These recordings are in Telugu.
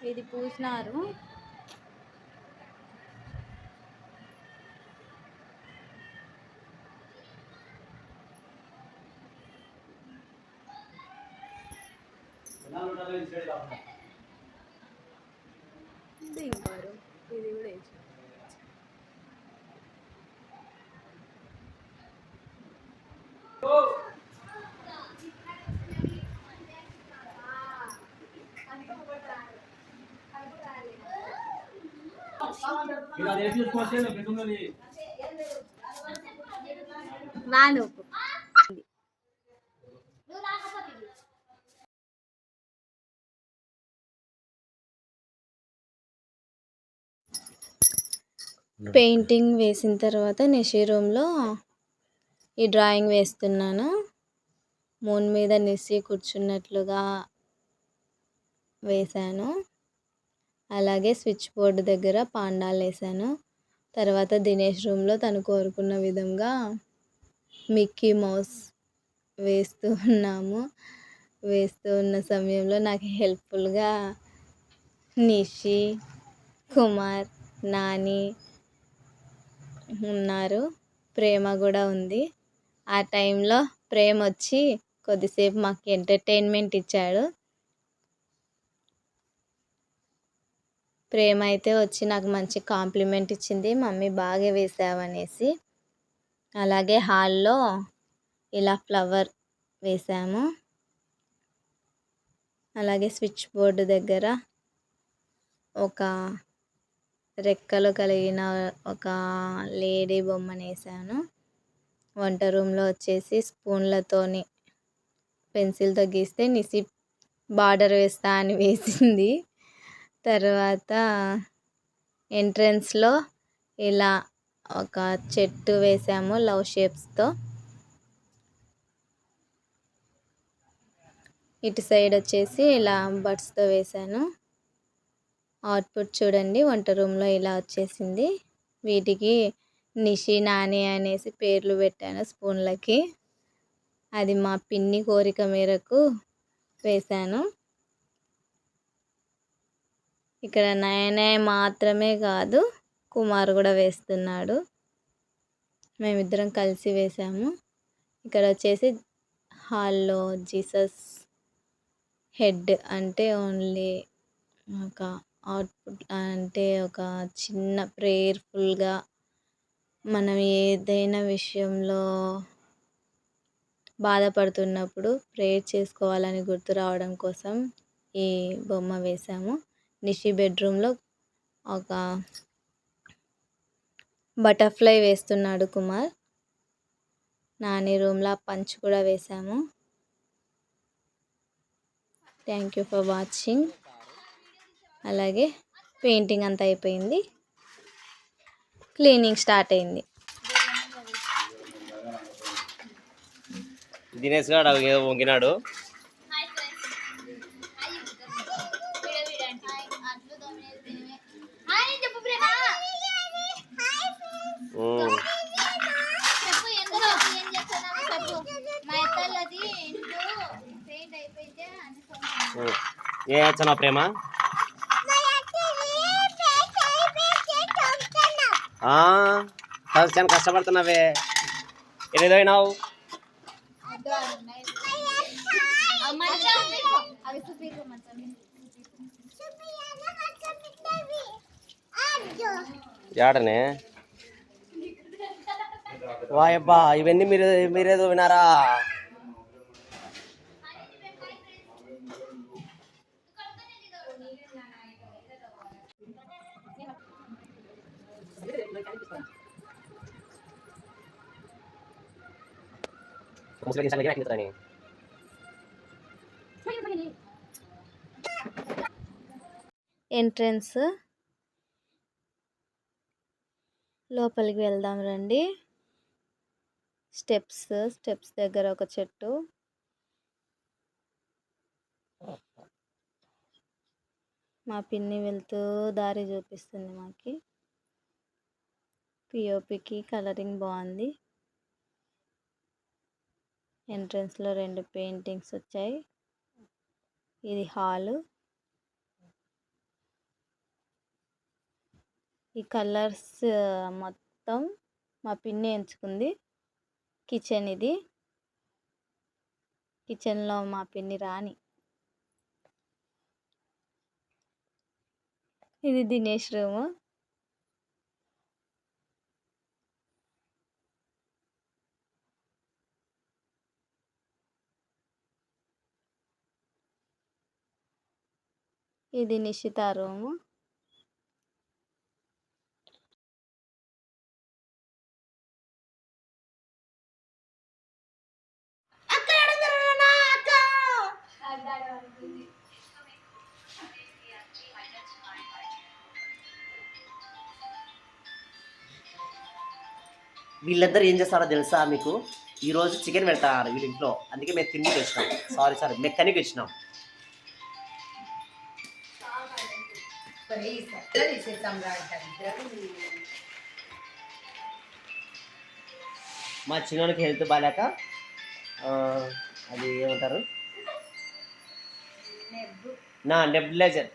ఇది పూసినారు. దింపారు. ఇది కూడా వేసి వాను పెయింటింగ్ వేసిన తర్వాత నిషి రూమ్లో ఈ డ్రాయింగ్ వేస్తున్నాను. మూన్ మీద నిసి కూర్చున్నట్లుగా వేశాను. అలాగే స్విచ్ బోర్డు దగ్గర పాండాలు వేసాను. తర్వాత దినేష్ రూమ్లో తను కోరుకున్న విధంగా మిక్కీ మౌస్ వేస్తూ ఉన్నాము. వేస్తూ ఉన్న సమయంలో నాకు హెల్ప్ఫుల్గా నిషి, కుమార్, నాని ఉన్నారు. ప్రేమ కూడా ఉంది. ఆ టైంలో ప్రేమ వచ్చి కొద్దిసేపు మాకు ఎంటర్టైన్మెంట్ ఇచ్చాడు. ప్రేమ అయితే వచ్చి నాకు మంచి కాంప్లిమెంట్ ఇచ్చింది, మమ్మీ బాగా వేసావనేసి. అలాగే హాల్లో ఇలా ఫ్లవర్ వేసాము. అలాగే స్విచ్ బోర్డు దగ్గర ఒక రెక్కలు కలిగిన ఒక లేడీ బొమ్మను వేసాను. వంట రూమ్లో వచ్చేసి స్పూన్లతోని పెన్సిల్తో గీస్తే నిసి బార్డర్ వేస్తా అని వేసింది. తర్వాత ఎంట్రన్స్లో ఇలా ఒక చెట్టు వేసాము లవ్ షేప్స్తో. ఇటు సైడ్ వచ్చేసి ఇలా బడ్స్తో వేసాను. అవుట్పుట్ చూడండి, వంట రూమ్లో ఇలా వచ్చేసింది. వీటికి నిషి, నాని అనేసి పేర్లు పెట్టాను స్పూన్లకి. అది మా పిన్ని కోరిక మేరకు వేశాను. ఇక్కడ నయనే మాత్రమే కాదు, కుమార్ కూడా వేస్తున్నాడు. మేమిద్దరం కలిసి వేసాము. ఇక్కడ వచ్చేసి హాల్లో జీసస్ హెడ్ అంటే ఓన్లీ ఒక అవుట్పుట్ అంటే ఒక చిన్న ప్రేయర్ఫుల్గా మనం ఏదైనా విషయంలో బాధపడుతున్నప్పుడు ప్రేయర్ చేసుకోవాలని గుర్తు రావడం కోసం ఈ బొమ్మ వేసాము. నిషి బెడ్రూమ్లో ఒక బటర్ఫ్లై వేస్తున్నాడు కుమార్. నాని రూమ్లో పంచ్ కూడా వేసాము. Thank you for watching. అలాగే పెయింటింగ్ అంతా అయిపోయింది, క్లీనింగ్ స్టార్ట్ అయింది. దినేష్ గారు ఏదో వంగినాడు. ఏ వచ్చా ప్రేమ? చాలా కష్టపడుతున్నావే. ఏదో అయినావు. ఏడనే వాయబ్బా, ఇవన్నీ మీరేదో వినారా? ఎంట్రన్స్ లోపలికి వెళ్దాం రండి. స్టెప్స్ దగ్గర ఒక చెట్టు. మా పిన్ని వెళ్తూ దారి చూపిస్తుంది మాకి. పిఓపికి కలరింగ్ బాగుంది. ఎంట్రన్స్లో 2 పెయింటింగ్స్ వచ్చాయి. ఇది హాలు. ఈ కలర్స్ మొత్తం మా పిన్ని ఎంచుకుంది. కిచెన్ ఇది. కిచెన్లో మా పిన్ని రాణి. ఇది దినేష్ రూము. ఇది నిషిత రూము. వీళ్ళిద్దరు ఏం చేస్తారో తెలుసా మీకు? ఈరోజు చికెన్ పెడతారు వీళ్ళ ఇంట్లో, అందుకే మేము తిండికి వచ్చినాం. సారీ మెక్కనికి వచ్చినాం. మా చిన్నోనికి హెల్త్ బాగాలేక అది ఏమంటారు, నెబులైజర్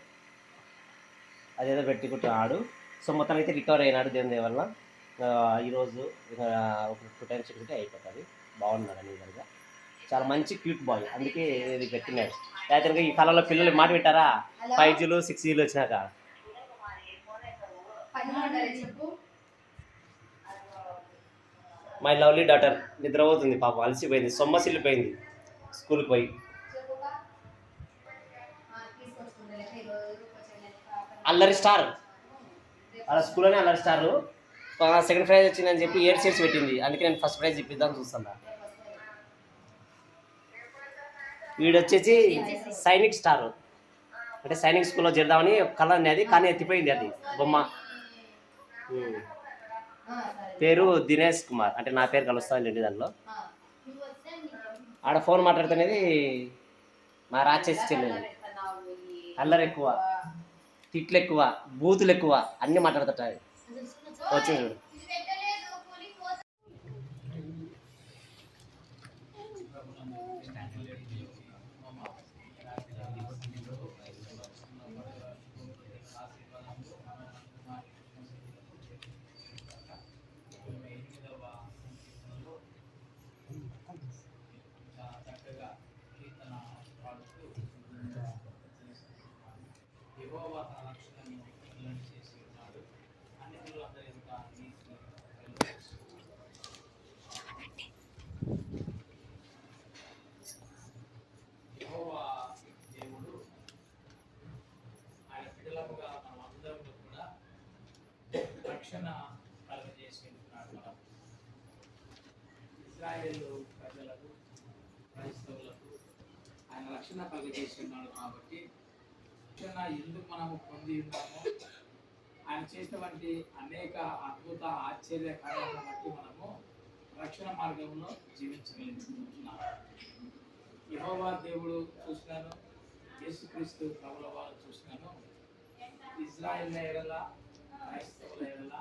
అదేదో పెట్టుకుంటున్నాడు. సో మొత్తం అయితే రికవర్ అయినాడు దేవుని వల్ల. ఈరోజు ఒక 2 టైమ్స్ పెట్టుకుంటే అయిపోతుంది. బాగున్నాడు అని విధంగా. చాలా మంచి క్యూట్ బాయ్, అందుకే ఇది పెట్టినాడు. లేకపోతే ఈ కాలంలో పిల్లలు మాట వింటారా? 5Gలు 6Gలు వచ్చినాక. మై లవ్లీ డాటర్ నిద్రపోతుంది పాపం, అలసిపోయింది, సొమ్మసిల్లిపోయింది స్కూల్కి పోయి. అల్లరి స్టార్ అలా స్కూల్లోనే అల్లరి స్టారు. సెకండ్ ప్రైజ్ వచ్చిందని చెప్పి 8 సీట్స్ పెట్టింది, అందుకే నేను ఫస్ట్ ప్రైజ్ ఇప్పిద్దామని చూస్తున్నా. వీడు వచ్చేసి సైనిక్ స్టార్, అంటే సైనిక్ స్కూల్లో చేద్దామని కలర్ అనేది, కానీ ఎత్తిపోయింది అది బొమ్మ. పేరు దినేష్ కుమార్, అంటే నా పేరు కలుస్తాను దానిలో. ఆడ ఫోన్ మాట్లాడుతున్నది మా రాక్షసి చెల్లెలు. అల్లరి ఎక్కువ, తిట్లు ఎక్కువ, బూతులు ఎక్కువ, అన్నీ మాట్లాడుతుంటాయి. వచ్చి చూడు. రక్షణ కలుగజేస్తున్నాడు. ఇజ్రాయేల్ ప్రజలకు, క్రైస్తవులకు ఆయన రక్షణ కలుగజేస్తున్నాడు. కాబట్టి రక్షణ ఎందుకు మనము పొంది ఉన్నామో, ఆయన చేసినటువంటి అనేక అద్భుత ఆశ్చర్య కార్యాలను బట్టి మనము రక్షణ మార్గంలో జీవించగలుగుతున్నాము. యెహోవా దేవుడు చూసినాను, యేసుక్రీస్తు ప్రభుల వారు చూసినాను, ఇజ్రాయేల్ ఎడల, క్రైస్తవుల ఎడల